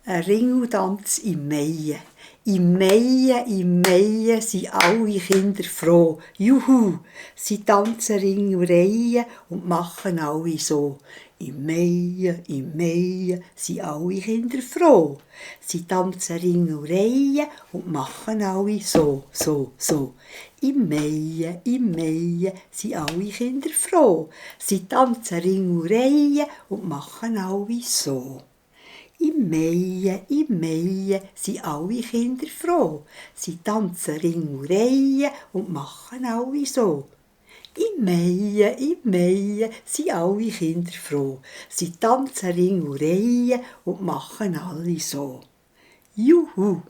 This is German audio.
Ein Ringeltanz im Mai. Im Mai sind alle Kinder froh. Juhu! Sie tanzen Ringelreihen und machen alle so. Im Mai sind alle Kinder froh. Sie tanzen Ringelreihen und machen alle so. Im Mai sind alle Kinder froh. Sie tanzen Ringelreihen und machen alle so. Im Mai sind alle Kinder froh. Sie tanzen Ringelreihen und machen alle so. Im Mai sind alle Kinder froh. Sie tanzen Ringelreihen und machen alle so. Juhu!